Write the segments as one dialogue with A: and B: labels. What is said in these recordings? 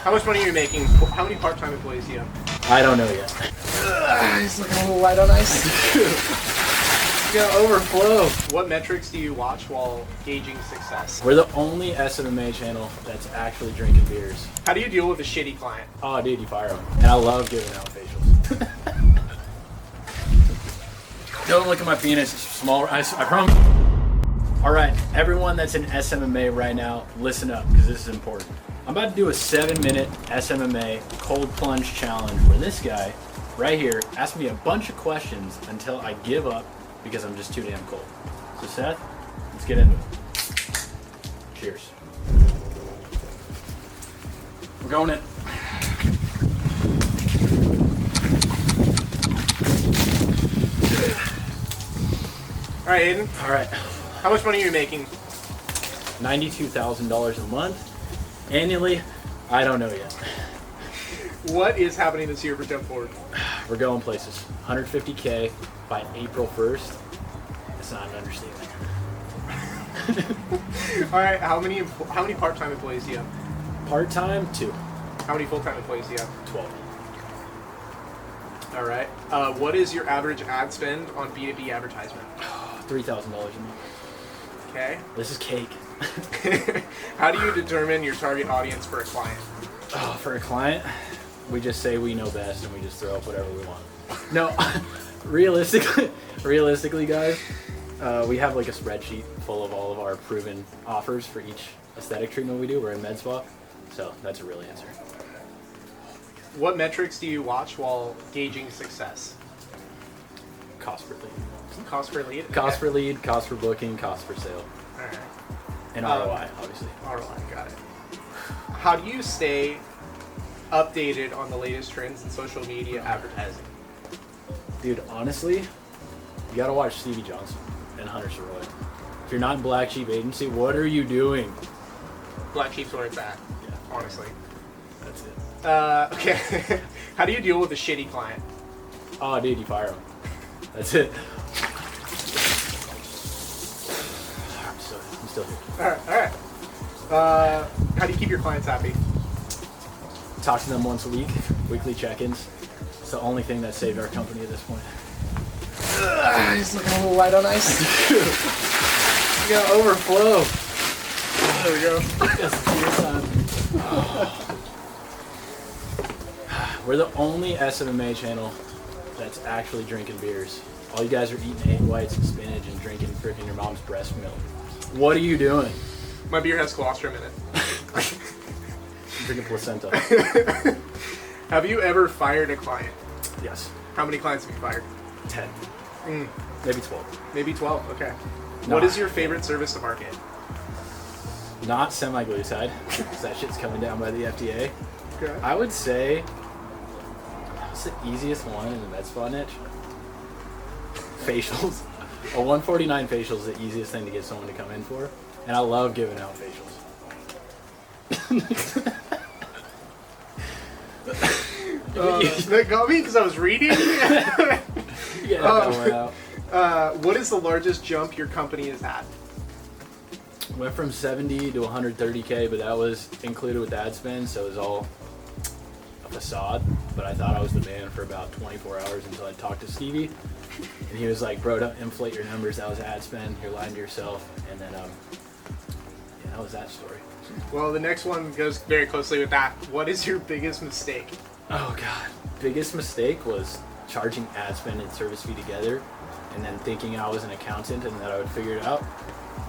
A: How much money are you making? How many part-time employees do you have?
B: I don't know yet.
A: He's looking a little light on ice. It's gonna overflow. What metrics do you watch while gauging success?
B: We're the only SMMA channel that's actually drinking beers.
A: How do you deal with a shitty client?
B: Oh, dude, you fire them. And I love giving out facials. Don't look at my penis. It's small. I promise. All right, everyone that's in SMMA right now, listen up, because this is important. I'm about to do a 7-minute SMMA cold plunge challenge where this guy right here asks me a bunch of questions until I give up because I'm just too damn cold. So Seth, let's get into it. Cheers. We're going in.
A: All right, Hayden.
B: All right.
A: How much money are you making?
B: $92,000 a month. Annually, I don't know yet.
A: What is happening this year for Jump Forward?
B: We're going places. 150K by April 1st. It's not an understatement.
A: All right, how many part-time employees do you have?
B: Part-time, 2.
A: How many full-time employees do you have?
B: 12.
A: All right. What is your average ad spend on B2B advertisement?
B: $3,000 a month.
A: Okay.
B: This is cake.
A: How do you determine your target audience for a client?
B: Oh, for a client, we just say we know best and we just throw up whatever we want. No, realistically, guys, we have like a spreadsheet full of all of our proven offers for each aesthetic treatment we do. We're in med spa, so that's a real answer.
A: What metrics do you watch while gauging success?
B: Cost per lead.
A: Cost per lead?
B: Cost per lead, cost per booking, cost per sale.
A: All right.
B: And ROI, obviously.
A: ROI, got it. How do you stay updated on the latest trends in social media advertising?
B: Dude, honestly, you gotta watch Stevie Johnson and Hunter Soroy. If you're not in Black Sheep Agency, what are you doing?
A: Black Sheep's where it's at,
B: Yeah,
A: honestly.
B: that's it.
A: Okay. How do you deal with a shitty client?
B: Oh, dude, you fire them. That's it. I'm still here.
A: All right. How do you keep your clients happy?
B: Talk to them once a week, weekly check-ins. It's the only thing that saved our company at this point.
A: He's looking a little light on ice. It's gonna overflow. There we go.
B: We're the only SMMA channel that's actually drinking beers. All you guys are eating egg whites and spinach and drinking freaking your mom's breast milk. What are you doing?
A: My beer has colostrum in it.
B: I'm drinking placenta.
A: Have you ever fired a client?
B: Yes.
A: How many clients have you fired?
B: 10. Maybe 12.
A: Maybe 12, okay.
B: No.
A: What is your favorite service to market?
B: Not semi-glucide, because that shit's coming down by the FDA.
A: Okay.
B: I would say, what's the easiest one in the med spa niche? Facials. A 149 facial is the easiest thing to get someone to come in for, and I love giving out facials.
A: That got me because I was reading.
B: Yeah, that one out.
A: What is the largest jump your company has had?
B: Went from 70 to 130K, but that was included with ad spend, so it was all a facade. But I thought I was the man for about 24 hours until I talked to Stevie, and he was like, "Bro, don't inflate your numbers. That was ad spend. You're lying to yourself." And then, yeah, that was that story.
A: Well, the next one goes very closely with that. What is your biggest mistake?
B: Oh God, biggest mistake was charging ad spend and service fee together, and then thinking I was an accountant and that I would figure it out,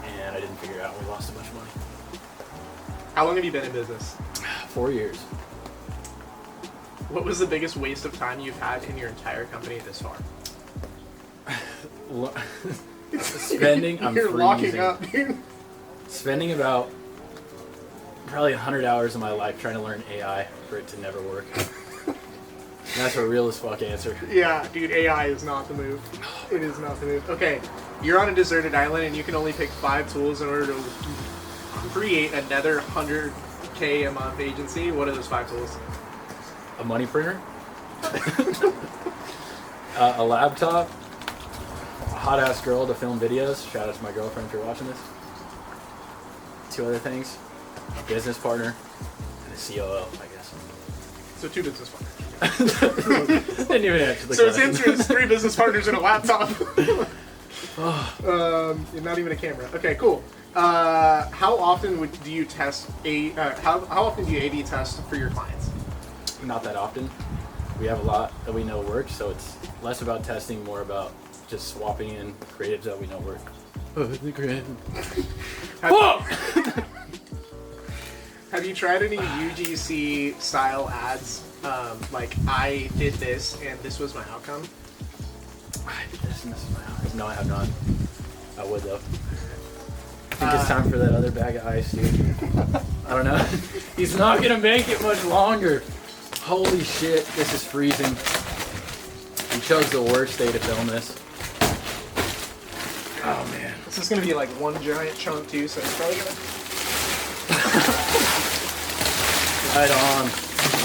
B: and I didn't figure it out. We lost a bunch of money.
A: How long have you been in business?
B: 4 years.
A: What was the biggest waste of time you've had in your entire company this far?
B: Spending, I'm
A: You're
B: freezing.
A: locking up, dude.
B: Spending about probably 100 hours of my life trying to learn AI for it to never work. And that's a real as fuck answer.
A: Yeah, dude, AI is not the move. It is not the move. Okay, you're on a deserted island and you can only pick 5 tools in order to create another 100K a month agency. What are those 5 tools?
B: A money printer, a laptop, a hot ass girl to film videos. Shout out to my girlfriend if you're watching this. 2 other things: a business partner and a COO, I guess.
A: So 2 business partners.
B: Didn't even actually.
A: So his answer is 3 business partners and a laptop. Not even a camera. Okay, cool. How often do you test how often do you A/B test for your clients?
B: Not that often. We have a lot that we know works, so it's less about testing, more about just swapping in creatives that we know work. The creative.
A: Have you tried any UGC style ads? Like, I did this and this was my outcome?
B: I did this and this is my outcome. No, I have not. I would though. I think it's time for that other bag of ice, dude. I don't know. He's not gonna make it much longer. Holy shit, this is freezing. We chose the worst day to film this. Oh man.
A: This is gonna be like one giant chunk too, so it's probably gonna...
B: Right on.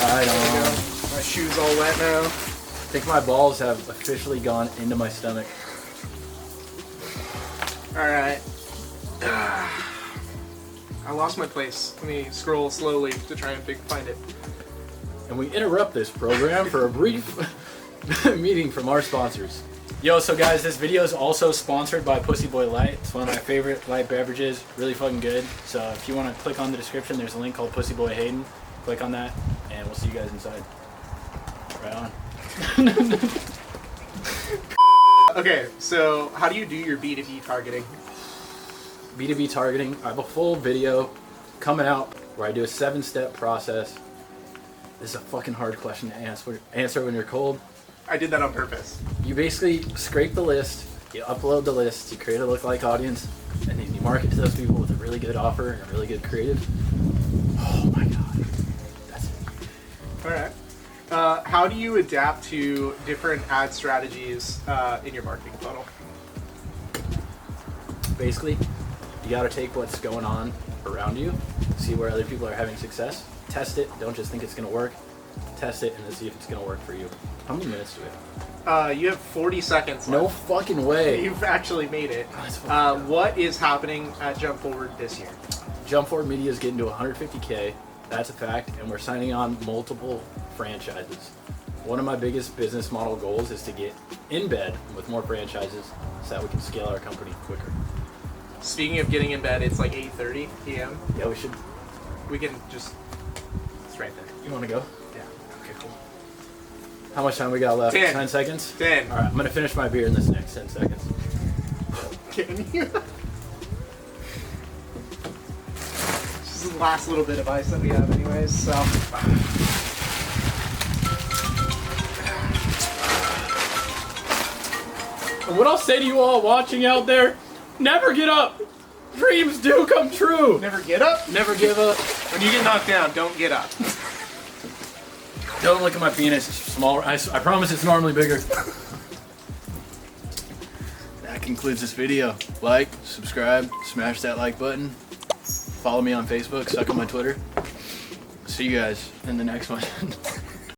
B: Right on.
A: My shoes all wet now.
B: I think my balls have officially gone into my stomach.
A: Alright. I lost my place. Let me scroll slowly to try and find it.
B: And we interrupt this program for a brief meeting from our sponsors. Yo, so guys, this video is also sponsored by Pussy Boy Light. It's one of my favorite light beverages. Really fucking good. So if you want to click on the description, there's a link called Pussy Boy Hayden. Click on that, and we'll see you guys inside. Right on.
A: Okay, so how do you do your B2B targeting?
B: B2B targeting. I have a full video coming out where I do a 7-step process. This is a fucking hard question to answer when you're cold.
A: I did that on purpose.
B: You basically scrape the list, you upload the list, you create a lookalike audience, and then you market to those people with a really good offer and a really good creative. Oh my god. That's it.
A: Alright. How do you adapt to different ad strategies in your marketing funnel?
B: Basically, you gotta take what's going on around you, see where other people are having success, test it, don't just think it's gonna work, test it, and then see if it's gonna work for you. How many minutes do we have?
A: You have 40 seconds
B: No
A: left.
B: fucking way.
A: You've actually made it.
B: Oh,
A: What is happening at Jump Forward this year?
B: Jump Forward Media is getting to 150K. That's a fact, and we're signing on multiple franchises. One of my biggest business model goals is to get in bed with more franchises so that we can scale our company quicker.
A: Speaking of getting in bed, it's like 8:30 p.m.
B: Yeah, we should.
A: We can just... It's right there.
B: You want to go?
A: Yeah.
B: Okay, cool. How much time we got left?
A: 10.
B: 10 seconds?
A: 10.
B: All right, I'm gonna finish my beer in this next 10 seconds.
A: Can you? This is the last little bit of ice that we have anyways, so...
B: And what I'll say to you all watching out there, never get up. Dreams do come true.
A: Never get up?
B: Never give up.
A: When you get knocked down, don't get up.
B: Don't look at my penis. It's smaller. I promise it's normally bigger. That concludes this video. Like, subscribe, smash that like button. Follow me on Facebook, suck on my Twitter. See you guys in the next one.